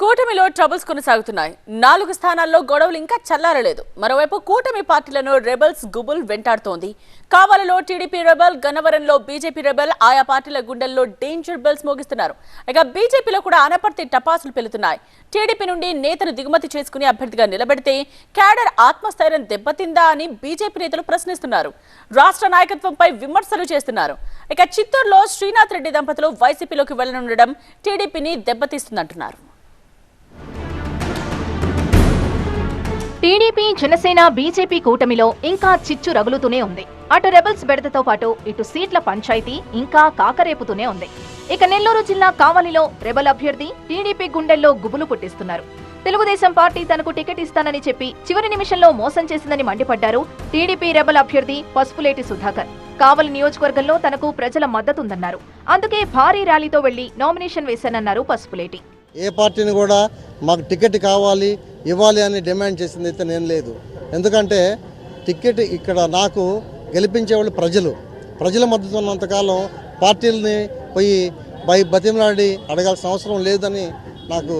కూటమిలో ట్రబుల్స్ కొనసాగుతున్నాయి. 4 స్థానాల్లో గొడవలు ఇంకా చల్లారలేదు. మరోవైపు కూటమి పార్టీలను రెబల్స్ గుబుల్ వెంటాడుతోంది. కావలిలో టీడీపీ రెబల్, గన్నవరంలో బీజేపీ రెబల్ ఆయా పార్టీల గుండెల్లో డేంజర్ బెల్స్ మోగిస్తున్నారు. ఇక బీజేపీలో కూడా అనపర్తి టపాసులు పెలుతున్నాయి. టీడీపీ నుండి నేతను దిగుమతి చేసుకుని అభ్యర్థిగా నిలబెడితే క్యాడర్ ఆత్మస్థైర్యం దెబ్బతిందా అని బీజేపీ నేతలు ప్రశ్నిస్తున్నారు. రాష్ట్ర నాయకత్వంపై విమర్శలు చేస్తున్నారు. ఇక చిత్తూరులో శ్రీనాథ్ రెడ్డి దంపతులు వైసీపీలోకి వెళ్లనుండడం టీడీపీని దెబ్బతీస్తుందంటున్నారు. టీడీపీ, జనసేన, బీజేపీ కూటమిలో ఇంకా చిచ్చు రగులుతూనే ఉంది. అటు రెబల్స్ బెడదతో పాటు ఇటు సీట్ల పంచాయతీ ఇంకా కాకరేపుతూనే ఉంది. ఇక నెల్లూరు జిల్లా కావలిలో రెబల్ అభ్యర్థి టీడీపీ గుండెల్లో గుబులు పుట్టిస్తున్నారు. తెలుగుదేశం పార్టీ తనకు టికెట్ ఇస్తానని చెప్పి చివరి నిమిషంలో మోసం చేసిందని మండిపడ్డారు టీడీపీ రెబల్ అభ్యర్థి పసుపులేటి సుధాకర్. కావలి నియోజకవర్గంలో తనకు ప్రజల మద్దతుందన్నారు. అందుకే భారీ ర్యాలీతో వెళ్లి నామినేషన్ వేశానన్నారు పసుపులేటి. ఏ పార్టీని కూడా మాకు టికెట్ కావాలి, ఇవ్వాలి అని డిమాండ్ చేసింది అయితే నేను లేదు. ఎందుకంటే టికెట్ ఇక్కడ నాకు గెలిపించే వాళ్ళు ప్రజల మద్దతు ఉన్నంతకాలం పార్టీలని పోయి బతిమలాడి అడగాల్సిన అవసరం లేదని నాకు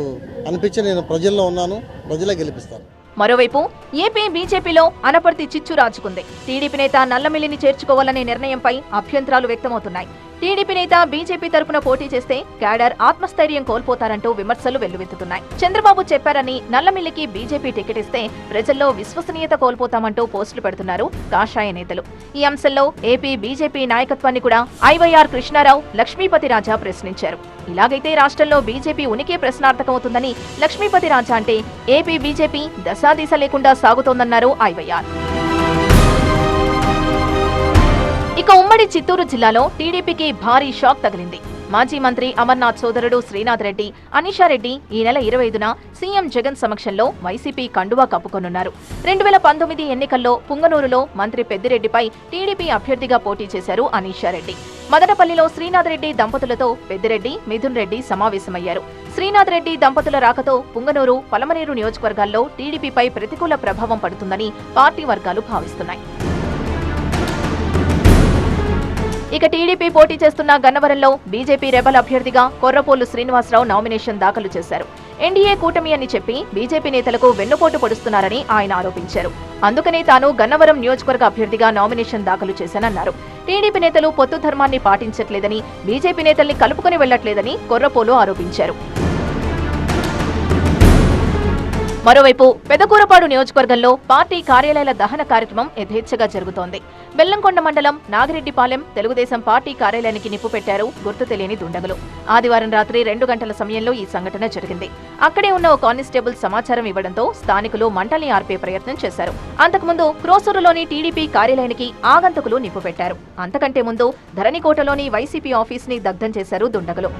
అనిపించి నేను ప్రజల్లో ఉన్నాను. ప్రజలే గెలిపిస్తాను. మరోవైపు ఏపీ బీజేపీలో అనపర్తి చిచ్చు రాజుకుంది. టీడీపీ నేత నల్లమిల్లిని చేర్చుకోవాలనే నిర్ణయంపై అభ్యంతరాలు వ్యక్తమవుతున్నాయి. టీడీపీ నేత బీజేపీ తరపున పోటీ చేస్తే క్యాడర్ ఆత్మస్థైర్యం కోల్పోతారంటూ విమర్శలు వెల్లువెత్తుతున్నాయి. చంద్రబాబు చెప్పారని నల్లమిల్లికి బీజేపీ టికెట్ ఇస్తే ప్రజల్లో విశ్వసనీయత కోల్పోతామంటూ పోస్టులు పెడుతున్నారు కాషాయ నేతలు. ఈ అంశంలో ఏపీ బీజేపీ నాయకత్వాన్ని కూడా ఐవైఆర్ కృష్ణారావు, లక్ష్మీపతి రాజా ప్రశ్నించారు. ఇలాగైతే రాష్ట్రంలో బీజేపీ ఉనికి ప్రశ్నార్థకమవుతుందని లక్ష్మీపతి రాజా అంటే ఏపీ బీజేపీ దశాదిశ లేకుండా సాగుతోందన్నారు ఐవైఆర్. ఇక ఉమ్మడి చిత్తూరు జిల్లాలో టీడీపీకి భారీ షాక్ తగిలింది. మాజీ మంత్రి అమర్నాథ్ సోదరుడు శ్రీనాథ్ రెడ్డి, అనీషారెడ్డి ఈ నెల 25న సీఎం జగన్ సమక్షంలో వైసీపీ కండువా కప్పుకొనున్నారు. 2019 ఎన్నికల్లో పుంగనూరులో మంత్రి పెద్దిరెడ్డిపై టీడీపీ అభ్యర్థిగా పోటీ చేశారు అనీషారెడ్డి. మదనపల్లిలో శ్రీనాథ్ రెడ్డి దంపతులతో పెద్దిరెడ్డి, మిథున్ రెడ్డి సమావేశమయ్యారు. శ్రీనాథ్ రెడ్డి దంపతుల రాకతో పుంగనూరు, పలమనేరు నియోజకవర్గాల్లో టీడీపీపై ప్రతికూల ప్రభావం పడుతుందని పార్టీ వర్గాలు భావిస్తున్నాయి. ఇక టీడీపీ పోటీ చేస్తున్న గన్నవరంలో బీజేపీ రెబల్ అభ్యర్థిగా కొర్రపోలు శ్రీనివాసరావు నామినేషన్ దాఖలు చేశారు. ఎన్డీఏ కూటమి అని చెప్పి బీజేపీ నేతలకు వెన్నుపోటు పొడుస్తున్నారని ఆయన ఆరోపించారు. అందుకనే తాను గన్నవరం నియోజకవర్గ అభ్యర్థిగా నామినేషన్ దాఖలు చేశానన్నారు. టీడీపీ నేతలు పొత్తు ధర్మాన్ని పాటించట్లేదని, బీజేపీ నేతల్ని కలుపుకుని వెళ్లట్లేదని కొర్రపోలు ఆరోపించారు. మరోవైపు పెదకూరపాడు నియోజకవర్గంలో పార్టీ కార్యాలయాల దహన కార్యక్రమం యథేచ్ఛగా జరుగుతోంది. బెల్లంకొండ మండలం నాగిరెడ్డిపాలెం తెలుగుదేశం పార్టీ కార్యాలయానికి నిప్పు పెట్టారు గుర్తు తెలియని దుండగులు. ఆదివారం రాత్రి 2 గంటల సమయంలో ఈ సంఘటన జరిగింది. అక్కడే ఉన్న ఓ కానిస్టేబుల్ సమాచారం ఇవ్వడంతో స్థానికులు మంటల్ని ఆర్పే ప్రయత్నం చేశారు. అంతకుముందు క్రోసూరులోని టీడీపీ కార్యాలయానికి ఆగంతకులు నిప్పు పెట్టారు. అంతకంటే ముందు ధరణికోటలోని వైసీపీ ఆఫీస్ ని దగ్ధం చేశారు దుండగులు.